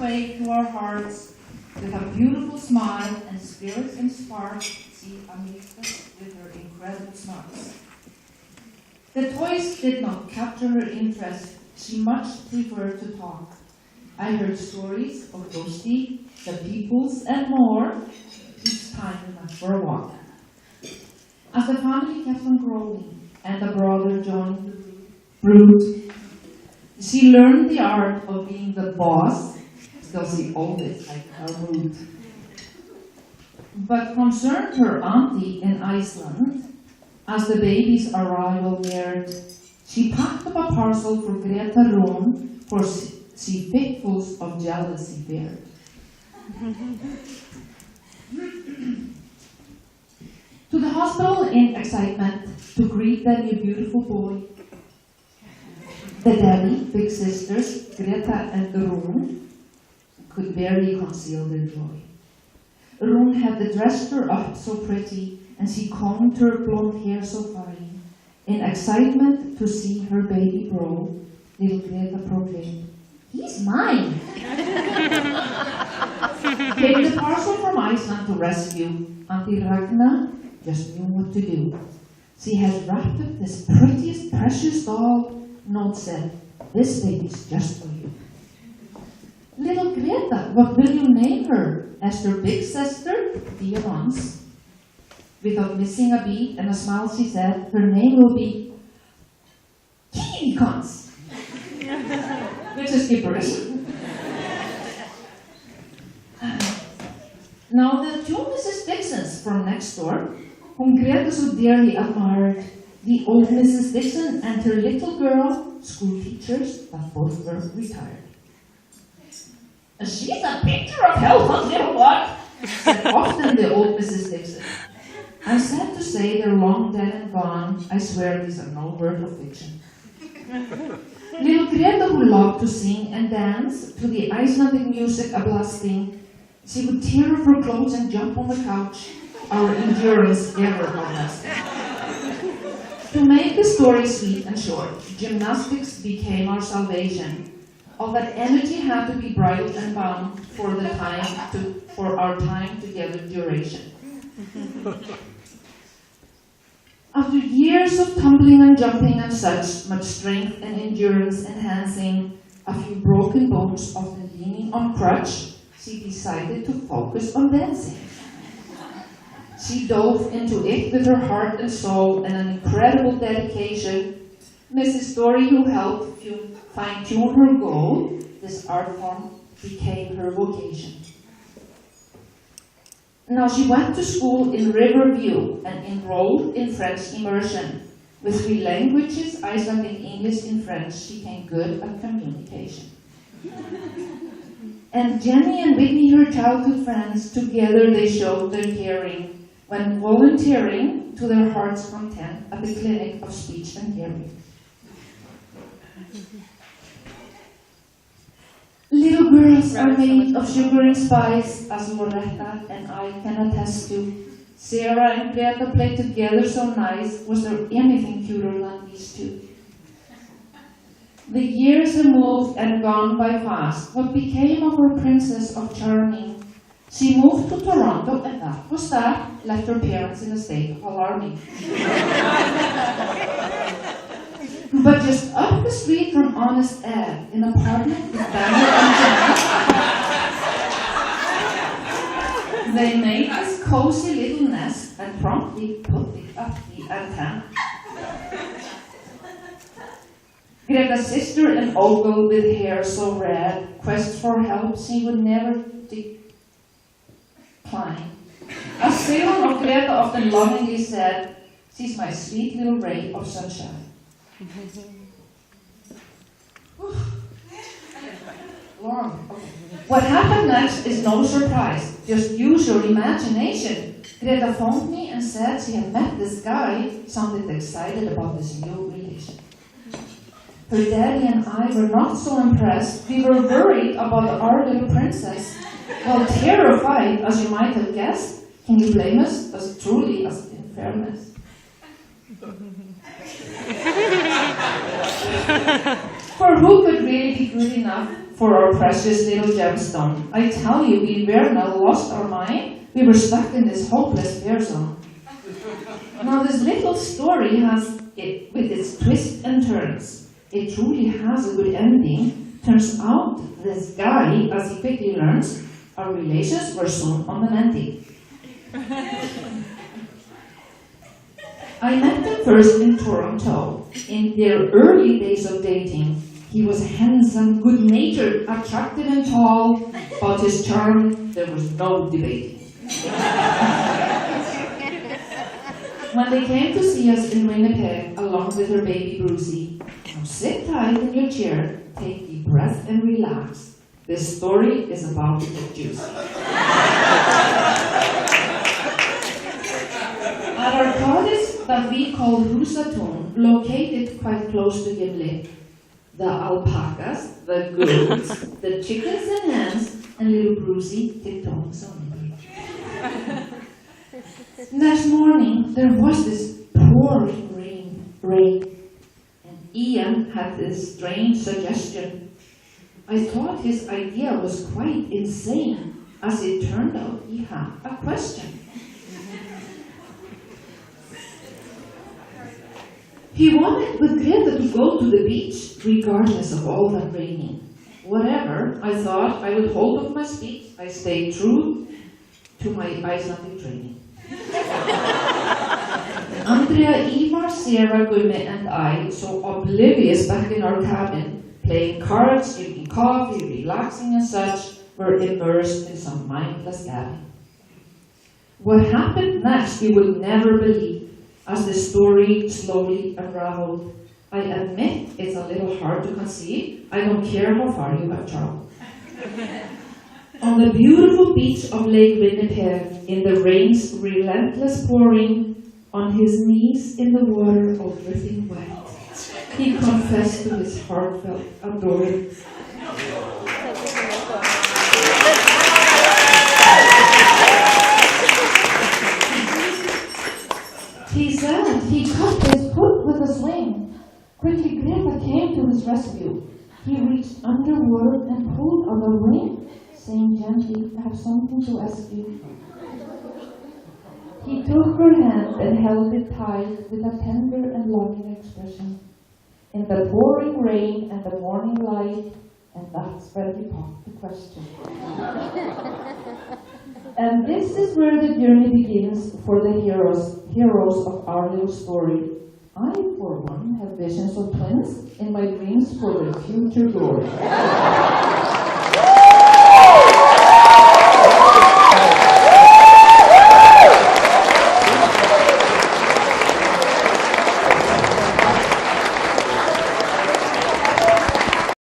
way to our hearts with a beautiful smile and spirits and sparks. See Amita with her incredible smiles. The toys did not capture her interest. She much preferred to talk. I heard stories of Ghosty, the peoples, and more. Each time we went for a walk. As the family kept on growing and the brother joined the brood, she learned the art of being the boss, because he always liked her mood. But concerned her auntie in Iceland, as the baby's arrival neared, she packed up a parcel for Greta Rún, for she fitfuls of jealousy feared. To the hospital in excitement to greet their new beautiful boy. The daddy, big sisters, Greta and Rún, could barely conceal their joy. Rún had dressed her up so pretty, and she combed her blonde hair so fine. In excitement to see her baby grow, little Greta proclaimed, "He's mine!" Came the parcel from Iceland to rescue. Auntie Ragna just knew what to do. She had wrapped up this prettiest, precious doll. Note said, "This baby's just for you." "Little Greta, what will you name her?" asked her big sister, Dia once. Without missing a beat and a smile, she said, "Her name will be Kiwikons," which is gibberish. Now the two Mrs. Dixons from next door, whom Greta so dearly admired, the old Mrs. Dixon and her little girl, school teachers, but both were retired. "She's a picture of health, little what?" said often the old Mrs. Dixon. I'm sad to say they're long dead and gone. I swear these are no word of fiction. Little Greta, who loved to sing and dance to the Icelandic music a blasting, she would tear off her clothes and jump on the couch. Our endurance ever lasting. To make the story sweet and short, gymnastics became our salvation. All that energy had to be bridled and bound for our time together duration. After years of tumbling and jumping and such, much strength and endurance enhancing, a few broken bones often leaning on crutch, she decided to focus on dancing. She dove into it with her heart and soul and an incredible dedication. Mrs. Story, who helped fine-tune her goal, this art form became her vocation. Now she went to school in Riverview and enrolled in French immersion. With 3 languages, Icelandic, English, and French, she became good at communication. And Jenny and Whitney, her childhood friends, together they showed their caring when volunteering to their heart's content at the Clinic of Speech and Hearing. Little girls are made of sugar and spice, as Loretta and I can attest to. Sarah and Greta played together so nice. Was there anything cuter than these two? The years have moved and gone by fast. What became of our Princess of Charming? She moved to Toronto, and that was that. Left her parents in a state of alarming. But just up the street from Honest Ed, in an apartment with Daniel and Jen, they made this cozy little nest and promptly put it up the antenna. Greta's sister and Ogle with hair so red, quest for help she would never decline. As Salem of Greta often lovingly said, "She's my sweet little ray of sunshine." Long. Okay. What happened next is no surprise. Just use your imagination. Greta phoned me and said she had met this guy, sounded excited about this new relation. Her daddy and I were not so impressed. We were worried about our little princess. Well, terrified, as you might have guessed. Can you blame us? As truly as in fairness. For who could really be good enough for our precious little gemstone? I tell you, we were now lost our mind. We were stuck in this hopeless bear zone. Now this little story has it with its twists and turns. It truly has a good ending. Turns out this guy, as he quickly learns, our relations were soon on the mending. I met him first in Toronto. In their early days of dating, he was handsome, good-natured, attractive and tall. About his charm, there was no debating. When they came to see us in Winnipeg, along with her baby Brucey, now sit tight in your chair, take a deep breath and relax. This story is about to get juicy. At our cottage that we called Husatun, located quite close to Gimli, the alpacas, the goats, the chickens and hens, and little Brucey tiptoeing softly. Next morning, there was this pouring rain, and Ian had this strange suggestion. I thought his idea was quite insane. As it turned out, he had a question. He wanted with Greta to go to the beach, regardless of all that raining. Whatever, I thought I would hold up my speech. I stayed true to my Icelandic training. Andrea, Ivar, Sarah, Gunne, and I, so oblivious back in our cabin, playing cards, drinking coffee, relaxing and such, were immersed in some mindless gabbing. What happened next you will never believe. As the story slowly unraveled, I admit it's a little hard to conceive. I don't care how far you have traveled. On the beautiful beach of Lake Winnipeg, in the rain's relentless pouring, on his knees in the water all dripping wet, he confessed to his heartfelt adoring. He said he cut his foot with a swing. Quickly Greta came to his rescue. He reached underwater and pulled on the wing, saying gently, I have something to ask you. He took her hand and held it tight with a tender and loving expression. In the pouring rain and the morning light, and that's where he popped the question. And this is where the journey begins for the heroes of our little story. I, for one, have visions of twins in my dreams for their future glory.